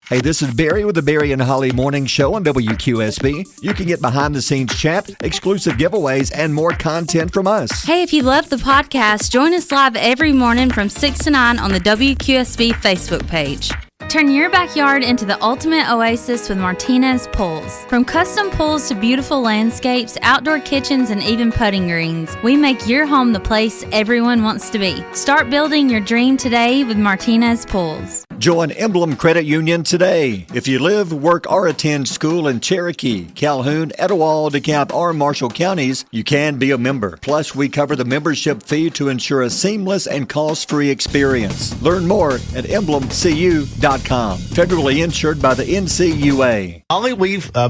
Hey, this is Barry with the Barry and Holly Morning Show on WQSB. You can get behind the scenes chat, exclusive giveaways, and more content from us. Hey, if you love the podcast, join us live every morning from 6 to 9 on the WQSB Facebook page. Turn your backyard into the ultimate oasis with Martinez Pools. From custom pools to beautiful landscapes, outdoor kitchens, and even putting greens, we make your home the place everyone wants to be. Start building your dream today with Martinez Pools. Join Emblem Credit Union today. If you live, work, or attend school in Cherokee, Calhoun, Etowah, DeKalb, or Marshall counties, you can be a member. Plus, we cover the membership fee to ensure a seamless and cost-free experience. Learn more at emblemcu.com. Federally insured by the NCUA. Holly,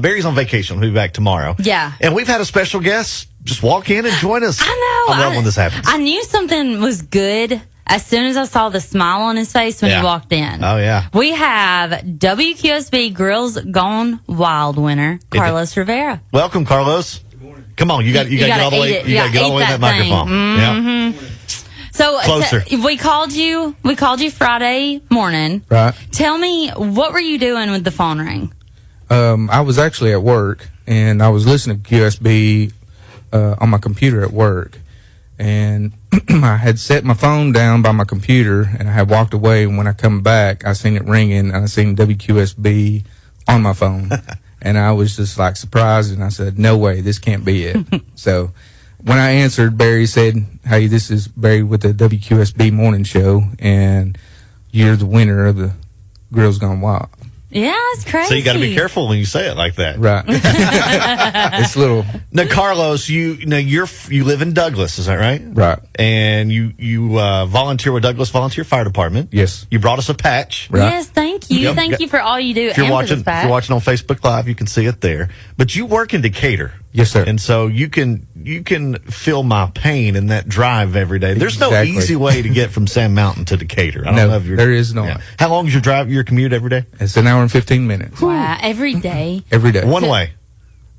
Barry's on vacation. We'll be back tomorrow. Yeah. And we've had a special guest just walk in and join us. I know. I love when this happens. I knew something was good as soon as I saw the smile on his face when he walked in. Oh, yeah. We have WQSB Grills Gone Wild winner, Carlos Rivera. Welcome, Carlos. Good morning. Come on, you got to get all the way. You got to get all the way to that microphone. Mm-hmm. Yeah. So Closer. We called you Friday morning. Right. Tell me, what were you doing with the phone ring? I was actually at work, and I was listening to QSB on my computer at work. And I had set my phone down by my computer, and I had walked away. And when I come back, I seen it ringing, and I seen WQSB on my phone. And I was just like surprised, and I said, no way, this can't be it. So when I answered, Barry said, hey, this is Barry with the WQSB morning show, and you're the winner of the Grills Gone Wild. Yeah, it's crazy. So you got to be careful when you say it like that. Right. It's little. Now, Carlos, you live in Douglas, is that right? Right. And you volunteer with Douglas Volunteer Fire Department. Yes. You brought us a patch. Right. Yes, thank you. Yep. Thank you for all you do. If you're and watching, for this if you're watching on Facebook Live, you can see it there. But you work in Decatur. Yes, sir. And so you can feel my pain in that drive every day. There's no Exactly. easy way to get from Sand Mountain to Decatur. I don't No, know if you're, there is not. Yeah. How long is your commute every day? It's an hour and 15 minutes. Wow, every day. Every day. One way.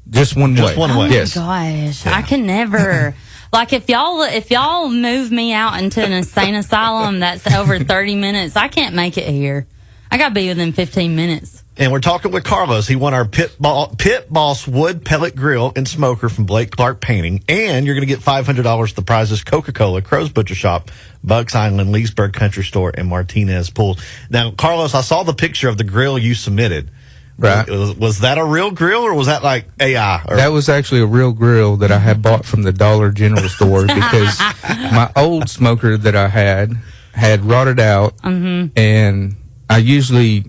Just one way. Just one way. Yes. Oh my gosh, I can never. Like if y'all move me out into an insane asylum that's over 30 minutes, I can't make it here. I got to be within 15 minutes. And we're talking with Carlos. He won our Pit Boss wood pellet grill and smoker from Blake Clark Painting. And you're going to get $500 the prizes: Coca-Cola, Crow's Butcher Shop, Bucks Island, Leesburg Country Store, and Martinez Pools. Now, Carlos, I saw the picture of the grill you submitted. Right. Was that a real grill, or was that like AI? That was actually a real grill that I had bought from the Dollar General store because my old smoker that I had rotted out. And I usually,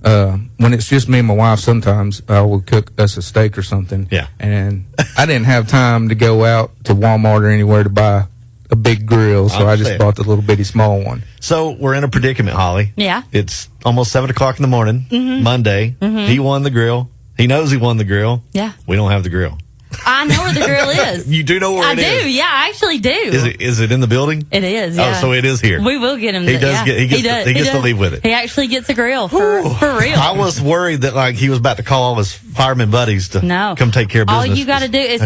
when it's just me and my wife, sometimes I will cook us a steak or something. Yeah. And I didn't have time to go out to Walmart or anywhere to buy a big grill, so I just bought the little bitty small one. So we're in a predicament, Holly. Yeah. It's almost 7 o'clock in the morning, Monday. He won the grill. He knows he won the grill. Yeah. We don't have the grill. I know where the grill is. You do know where I it is? do. Yeah, I actually do. Is it in the building? It is. Yeah. Oh, so it is here. We will get him. He does get. He gets to leave with it. He actually gets a grill for real. I was worried that like he was about to call all his fireman buddies to come take care of business. All you got to do is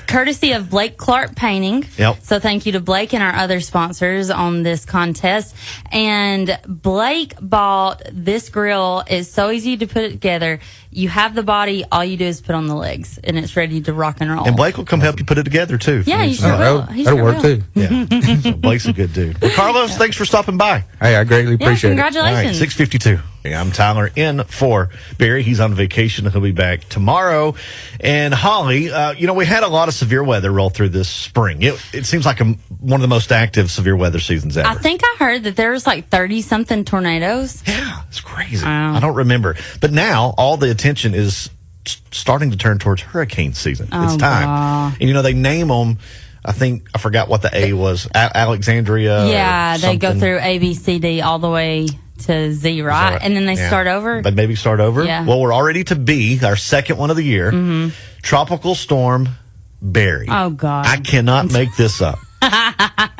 courtesy of Blake Clark Painting. Yep. So thank you to Blake and our other sponsors on this contest. And Blake bought this grill. It's so easy to put it together. You have the body. All you do is put on the legs, and it's ready to rock and roll. And Blake will come help you put it together too. Yeah, you sure will. That'll work too. Yeah. So Blake's a good dude. Well, Carlos, thanks for stopping by. Hey, I greatly appreciate it. Congratulations. All right, 6:52. I'm Tyler in for Barry. He's on vacation. He'll be back tomorrow. And Holly, we had a lot of severe weather roll through this spring. It seems like one of the most active severe weather seasons ever. I think I heard that there was like 30-something tornadoes. Yeah, it's crazy. Wow. I don't remember. But now all the attention is starting to turn towards hurricane season. It's time. God. And, they name them. I forgot what the A was. Alexandria. Yeah, they go something. through A, B, C, D all the way to Z, right? And then they start over. But maybe start over. Yeah. Well, we're already to B, our second one of the year. Tropical storm Barry. Oh, God. I cannot make this up.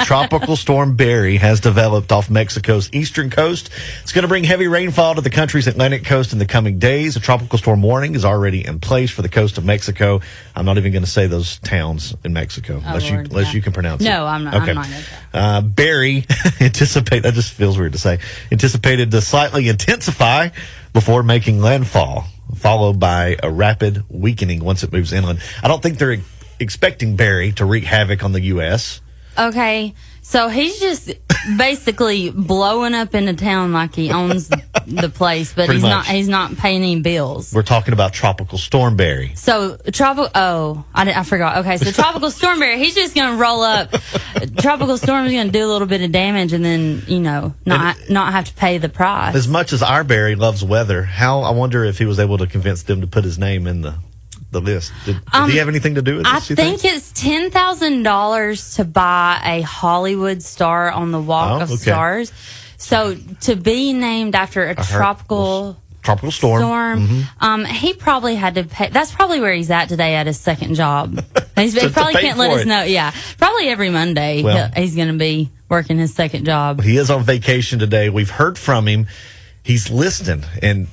Tropical Storm Barry has developed off Mexico's eastern coast. It's going to bring heavy rainfall to the country's Atlantic coast in the coming days. A tropical storm warning is already in place for the coast of Mexico. I'm not even going to say those towns in Mexico unless you can pronounce it. No, I'm not. Okay. I'm not. Barry that just feels weird to say, anticipated to slightly intensify before making landfall, followed by a rapid weakening once it moves inland. I don't think they're expecting Barry to wreak havoc on the U.S. Okay, so he's just basically blowing up into town like he owns the place, but Pretty much. he's not paying any bills. We're talking about Tropical Storm Barry. So I forgot. Okay, so Tropical Storm Barry, he's just gonna roll up. Tropical Storm is gonna do a little bit of damage, and then not have to pay the price. As much as our Barry loves weather, I wonder if he was able to convince them to put his name in the list. Did he have anything to do with this? I think it's $10,000 to buy a Hollywood star on the Walk of Stars. So to be named after a tropical storm. He probably had to pay. That's probably where he's at today at his second job. He probably can't let us know. Yeah, probably every Monday he's going to be working his second job. He is on vacation today. We've heard from him. He's listening, and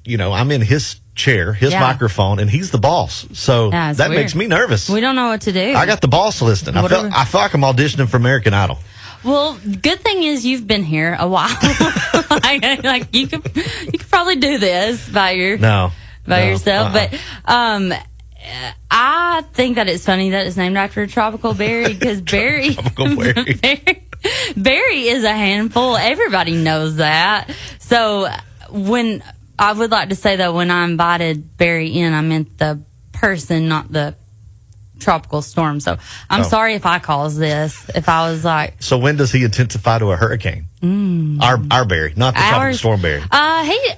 I'm in his chair, his microphone, and he's the boss. So that weird. makes me nervous. We don't know what to do. I got the boss listening. I feel like I'm auditioning for American Idol. Well, good thing is you've been here a while. like you could probably do this by yourself. But I think that it's funny that it's named after a tropical berry because Barry is a handful. Everybody knows that. So when I would like to say that when I invited Barry in, I meant the person, not the tropical storm. So I'm sorry if I caused this. If I was like, so when does he intensify to a hurricane? Our Barry, not the tropical storm Barry.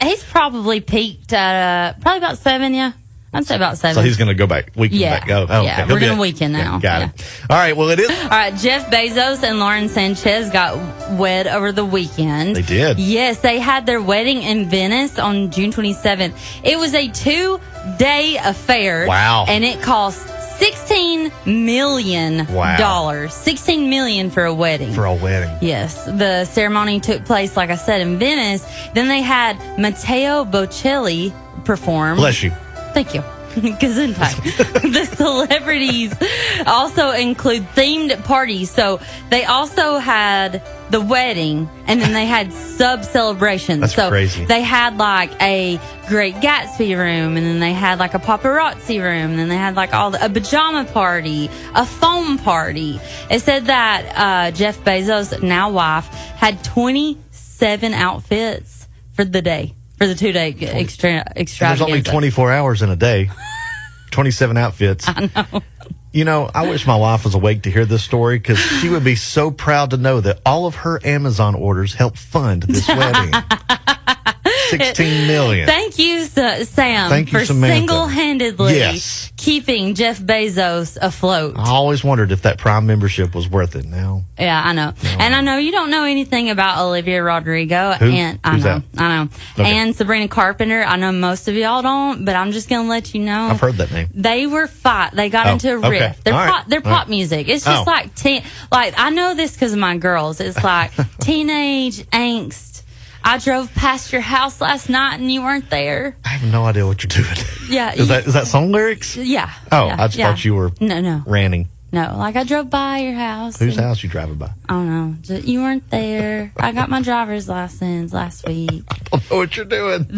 He's probably peaked at probably about 7. Yeah, I'd say about 7. So he's going to go back, weaken back. Yeah, we're going to weaken now. Got it. All right. Well, it is. All right. Jeff Bezos and Lauren Sanchez got wed over the weekend. They did. Yes, they had their wedding in Venice on June 27th. It was a 2-day affair. Wow. And it cost $16 million. Wow. $16 million for a wedding. For a wedding. Yes. The ceremony took place, like I said, in Venice. Then they had Matteo Bocelli perform. Bless you. Thank you. Gesundheit. The celebrities also include themed parties. So they also had the wedding, and then they had sub-celebrations. That's crazy. They had like a Great Gatsby room, and then they had like a paparazzi room, and then they had like a pajama party, a foam party. It said that Jeff Bezos, now wife, had 27 outfits for the day. For the 2-day extravaganza. There's only 24 hours in a day. 27 outfits. I know. I wish my wife was awake to hear this story because she would be so proud to know that all of her Amazon orders helped fund this wedding. $16 million. Thank you, Sam, Thank you, for Samantha. single-handedly keeping Jeff Bezos afloat. I always wondered if that Prime membership was worth it now. Yeah, I know. And I know you don't know anything about Olivia Rodrigo. Who's that? I know. Okay. And Sabrina Carpenter. I know most of y'all don't, but I'm just going to let you know. I've heard that name. They were They got into a riff. Okay. They're pop music. It's just like I know this because of my girls. It's like teenage angst. I drove past your house last night and you weren't there. I have no idea what you're doing. Yeah. Is that song lyrics? Yeah. Oh, yeah, I just thought you were ranting. No, like I drove by your house. Whose house you driving by? I don't know. You weren't there. I got my driver's license last week. I don't know what you're doing.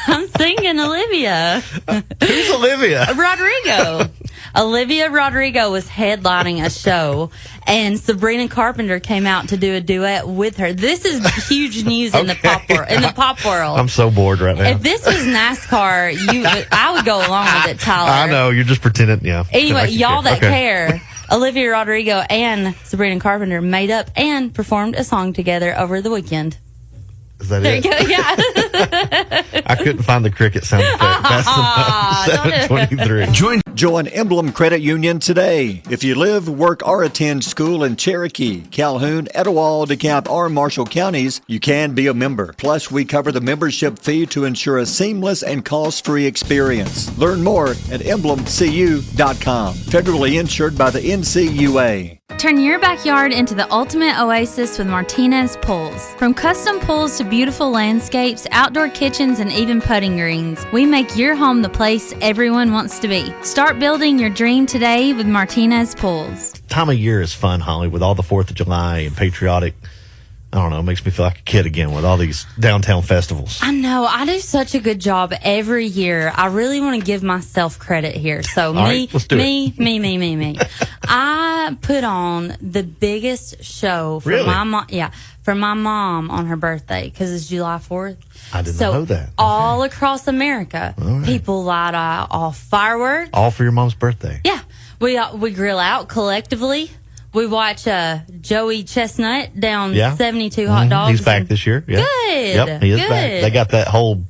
I'm singing Olivia. Who's Olivia? Rodrigo. Olivia Rodrigo was headlining a show, and Sabrina Carpenter came out to do a duet with her. This is huge news in the pop world. I'm so bored right now. If this was NASCAR, I would go along with it, Tyler. I know, you're just pretending. Yeah. Anyway, y'all that care, Olivia Rodrigo and Sabrina Carpenter made up and performed a song together over the weekend. Is that There it? you go. Yeah. I couldn't find the cricket sound effect. That's the 723. Join Join Emblem Credit Union today. If you live, work, or attend school in Cherokee, Calhoun, Etowah, DeKalb, or Marshall counties, you can be a member. Plus, we cover the membership fee to ensure a seamless and cost-free experience. Learn more at emblemcu.com. Federally insured by the NCUA. Turn your backyard into the ultimate oasis with Martinez Pools. From custom pools to beautiful landscapes, outdoor kitchens, and even putting greens, we make your home the place everyone wants to be. Start building your dream today with Martinez Pools. Time of year is fun, Holly, with all the 4th of July and patriotic. I don't know, it makes me feel like a kid again with all these downtown festivals. I know. I do such a good job every year. I really want to give myself credit here. So me. I put on the biggest show for Really? my mom. Yeah, for my mom on her birthday because it's July 4th. I didn't know that. All across America, people light off fireworks. All for your mom's birthday. Yeah, we grill out collectively. We watch Joey Chestnut down 72 hot dogs. He's back this year. Yeah. Good. Yep, he is Good. back. They got that whole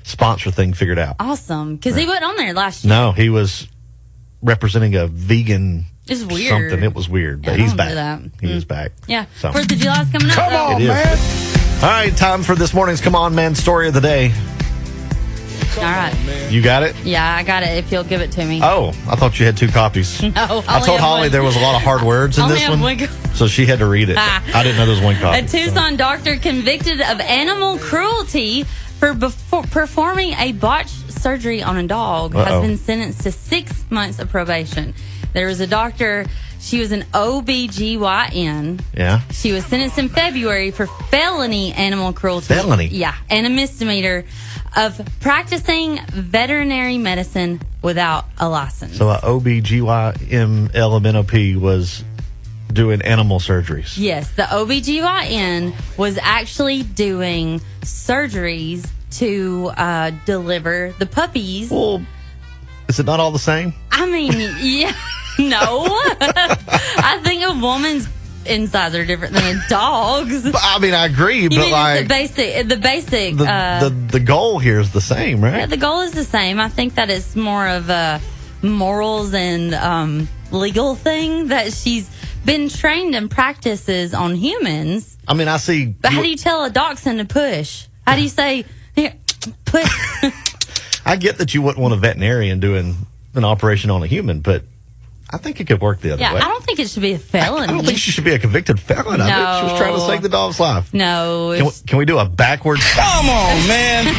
sponsor thing figured out. Awesome, because he wasn't on there last year. No, he was representing a vegan It's weird. something. It was weird, but Yeah, he's don't do back. that. He is back. Yeah, So. 4th of July's coming up. Come though. on, It is. man. All right, time for this morning's Come On Man story of the day. All right. You got it? Yeah, I got it. If you'll give it to me. Oh, I thought you had 2 copies. No, I told Holly there was a lot of hard words in Only this have one, one so she had to read it. I didn't know there was one copy. A Tucson doctor convicted of animal cruelty for performing a botched surgery on a dog has been sentenced to 6 months of probation. There was a doctor. She was an OBGYN. Yeah. She was sentenced in February for felony animal cruelty. Felony? Yeah, and a misdemeanor of practicing veterinary medicine without a license. So OBGYN was doing animal surgeries. Yes, the OBGYN was actually doing surgeries to deliver the puppies. Well, is it not all the same? I mean, yeah, no. I think a woman's insides are different than a dog's. I mean, I agree, You but mean like the basic, the goal here is the same, right? yeah, the goal is the same. I think that it's more of a morals and legal thing that she's been trained and practices on humans. I mean, I see. But how do you tell a dachshund to push? How do you say, here, push? I get that you wouldn't want a veterinarian doing an operation on a human, but I think it could work the other Yeah, way. I don't think it should be a felony. I don't think she should be a convicted felon. I think she was trying to save the dog's life. No. Can we do a backwards? Come on, man.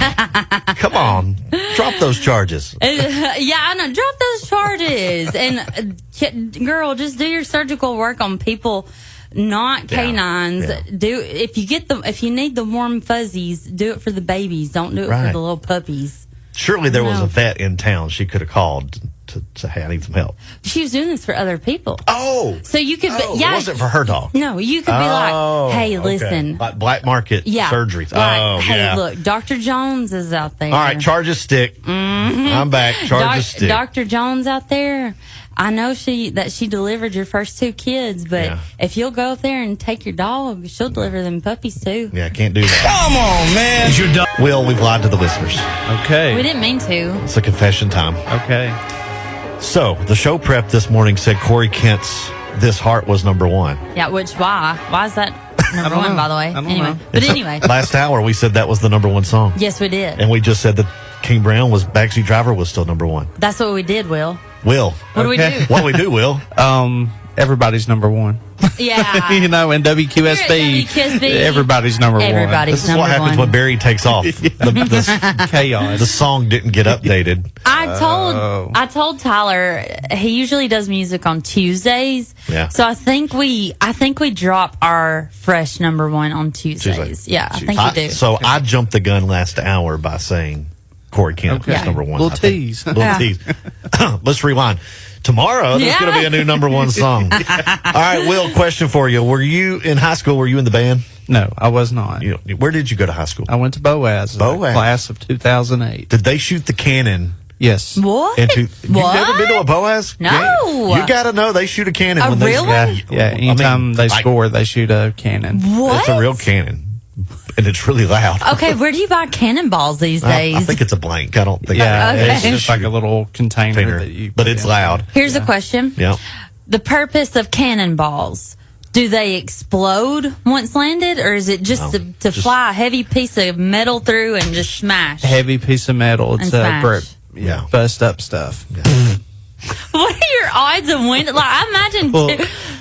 Come on, drop those charges. Yeah, I know. Drop those charges. And, girl, just do your surgical work on people, not canines. Yeah. If you need the warm fuzzies, do it for the babies. Don't do it for Right. the little puppies. Surely there was No. a vet in town she could have called to say, hey, I need some help. She was doing this for other people. Oh, So you could, it yeah. wasn't for her dog. No, you could be like, hey, okay. listen. Like black market Yeah. surgeries. Like, hey, yeah. look, Dr. Jones is out there. All right, charges stick. I'm back. Charges stick. Dr. Jones out there. I know that she delivered your first 2 kids, but Yeah. if you'll go up there and take your dog, she'll deliver them puppies too. Yeah, I can't do that. Come on, man. Will, we've lied to the listeners. Okay. We didn't mean to. It's a confession time. Okay. So, the show prep this morning said Corey Kent's This Heart was number 1. Yeah, why? Why is that number one, by the way? I don't Anyway. know. But anyway. Last hour, we said that was the number 1 song. Yes, we did. And we just said that King Brown was Backseat Driver was still number 1. That's what we did, Will. Will. What do we do? What do we do, Will? Everybody's number 1. Yeah. You know, in WQSB, WQSB, everybody's number 1. everybody's This is what number happens 1. when Barry takes off. The Chaos. song didn't get updated. I told Tyler he usually does music on Tuesdays. Yeah. So I think we drop our fresh number 1 on Tuesdays. Yeah, I think we do. So I jumped the gun last hour by saying Corey Kent was Okay. number 1. Little I think. tease. Little Yeah. tease. Let's rewind. Tomorrow, there's Yeah. going to be a new number 1 song. All right, Will, question for you. Were you in high school? Were you in the band? No, I was not. Where did you go to high school? I went to Boaz. Boaz. Class of 2008. Did they shoot the cannon Yes. What? into? You've never been to a Boaz? No. Yeah. You got to know they shoot a cannon Oh, when they. really? Yeah, anytime they like, score, they shoot a cannon. What? It's a real cannon. and it's really loud. Okay, where do you buy cannonballs these days? I think it's a blank. I don't think. Yeah, Okay. it's just like a little container Container, that you. but put it's in. loud. Here's a question. Yeah. The purpose of cannonballs. Do they explode once landed, or is it just No, to fly a heavy piece of metal through and just smash? Heavy piece of metal. It's And smash. Yeah. bust up stuff. What are your odds of winning? Like, I imagine.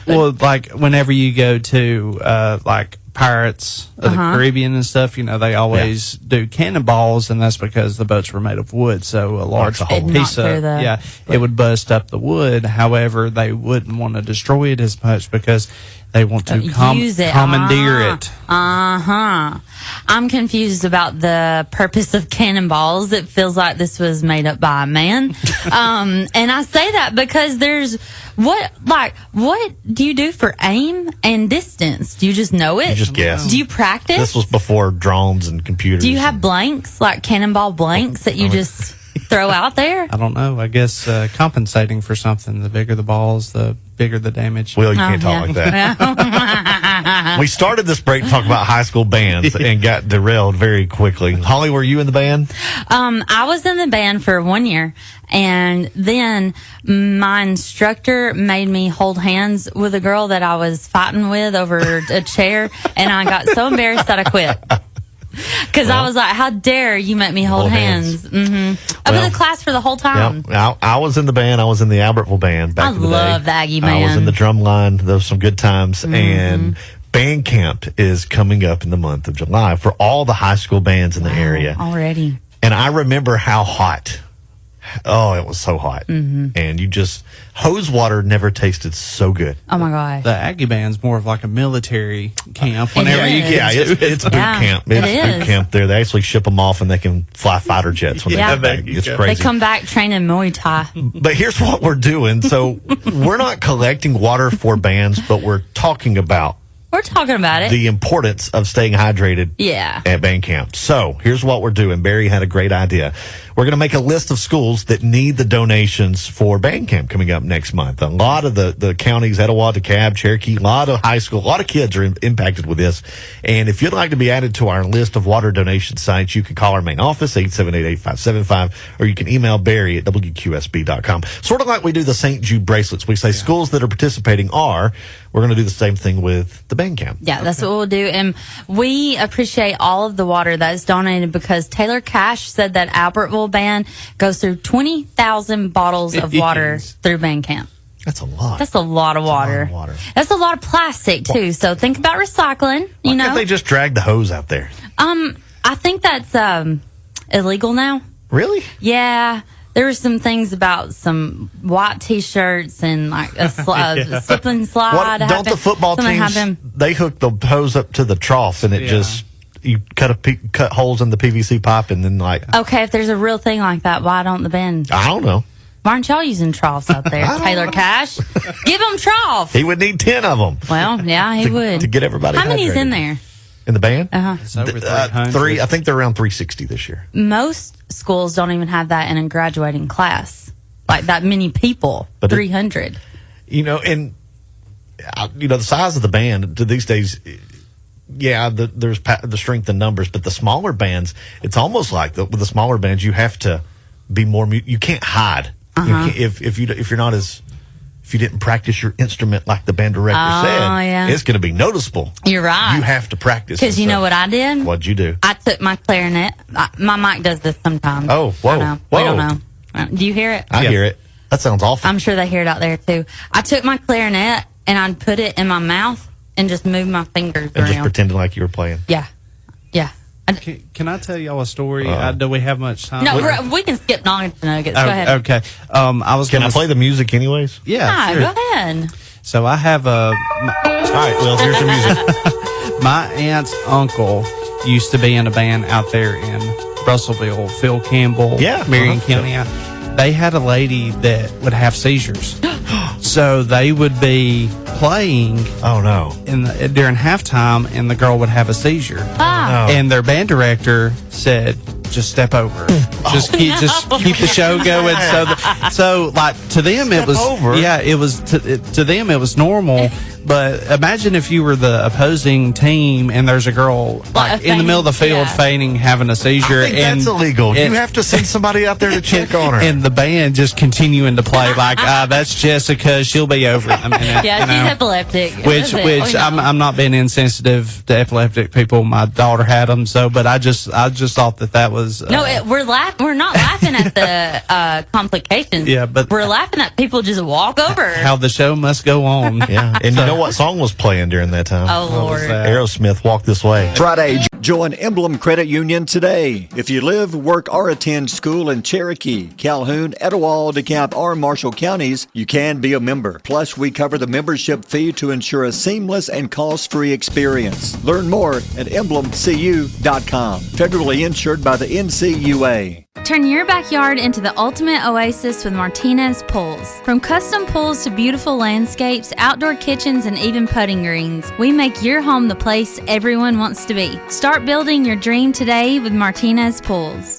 Well, like whenever you go to like Pirates of the Caribbean and stuff, they always do cannonballs, and that's because the boats were made of wood. So a large a hole. It'd piece knock through of the- it would bust up the wood. However, they wouldn't want to destroy it as much because they want to Use it. commandeer it. I'm confused about the purpose of cannonballs. It feels like this was made up by a man. And I say that because what do you do for aim and distance? Do you just know it? You just guess. Do you practice? This was before drones and computers. Do you have blanks, like cannonball blanks that you just throw out there? I don't know. I guess compensating for something. The bigger the balls, the bigger the damage. Well, you can't talk yeah. like that. We started this break to talk about high school bands and got derailed very quickly. Holly, were you in the band? I was in the band for 1 year, and then my instructor made me hold hands with a girl that I was fighting with over a chair, and I got so embarrassed that I quit. Because I was like, how dare you make me hold hands? Mm-hmm. I was in the class for the whole time. Yeah, I was in the band. I was in the Albertville band back I in the day. love the Aggie I was band. in the drum line. Those were some good times. And band camp is coming up in the month of July for all the high school bands in the area. Already. And I remember how hot. Oh, it was so hot. And hose water never tasted so good. Oh my gosh. The Aggie band's more of like a military camp. It Whenever you is. get Yeah, it's boot Yeah, camp. it It's boot is. camp there. They actually ship them off and they can fly fighter jets when Yeah. they get back. It's They They crazy. come back training Muay Thai. But here's what we're doing. So we're not collecting water for bands, but we're talking about We're talking about it. the importance of staying hydrated Yeah. at band camp. So here's what we're doing. Barry had a great idea. We're going to make a list of schools that need the donations for band camp coming up next month. A lot of the counties, Etowah, DeKalb, Cherokee, a lot of high school, a lot of kids are impacted with this. And if you'd like to be added to our list of water donation sites, you can call our main office, 878-8575, or you can email Barry at WQSB.com. Sort of like we do the St. Jude bracelets. We say schools that are participating we're going to do the same thing with the band camp. Yeah, that's what we'll do. And we appreciate all of the water that's donated because Taylor Cash said that Albertville band goes through 20,000 bottles of water through band camp. That's a lot. That's a lot of water. of water. That's a lot of plastic too. So think about recycling, Why you know. can't they just drag the hose out there? I think that's illegal now. Really? Yeah. There were some things about some white T-shirts and like a slip and slide. What, don't happened. the football Something teams, happened. they hook the hose up to the trough and it just, you cut holes in the PVC pipe and then like, Okay, if there's a real thing like that, why don't the band? I don't know. Why aren't y'all using troughs out there? Taylor Cash, give him trough. He would need 10 of them Well, yeah, he would. to get everybody How many's hydrated. in there? In the band? It's over 300. I think they're around 360 this year. Most schools don't even have that in a graduating class. Like that many people, But 300. You know, and the size of the band to these days, there's the strength in numbers, but the smaller bands, it's almost like with the smaller bands, you have to be more. You can't hide if you're not as. If you didn't practice your instrument like the band director said, yeah. it's going to be noticeable. You're right. You have to practice. Because you know what I did? What'd you do? I took my clarinet. My mic does this sometimes. Oh, whoa, I know. whoa. We don't know. Do you hear it? I hear it. That sounds awful. I'm sure they hear it out there too. I took my clarinet and I'd put it in my mouth and just move my fingers and just around. pretending like you were playing. Yeah. Can I tell y'all a story? Do we have much time? No, we can skip nuggets. Go ahead. Okay. I was. Can I gonna play the music anyways? Yeah. Yeah, sure. go ahead. So I have All right, well, here's the music. my aunt's uncle used to be in a band out there in Russellville. Phil Campbell, Yeah, Marion County. They had a lady that would have seizures, so they would be playing Oh, no. during halftime, and the girl would have a seizure. Ah. No. And their band director said, "Just step over. Just keep the show going." So like to them it was over? yeah, it was to them it was normal, But imagine if you were the opposing team and there's a girl like in the middle of the field fainting, having a seizure. I think that's illegal. You have to send somebody out there to check on her. And the band just continuing to play like, that's Jessica. She'll be over it in a minute. Yeah, she's epileptic. Which I'm not being insensitive to epileptic people. My daughter had them, but I just thought that was we're not laughing at the complications. Yeah, but we're laughing at people just walk over. How the show must go on. Yeah, and you know what song was playing during that time? Oh Lord, Aerosmith, Walk This Way. Friday, join Emblem Credit Union today. If you live, work, or attend school in Cherokee, Calhoun, Etowah, DeKalb, or Marshall counties, you can be a member. Plus, we cover the membership fee to ensure a seamless and cost-free experience. Learn more at emblemcu.com. Federally insured by the NCUA. Turn your backyard into the ultimate oasis with Martinez Pools. From custom pools to beautiful landscapes, outdoor kitchens, and even putting greens, we make your home the place everyone wants to be. Start building your dream today with Martinez Pools.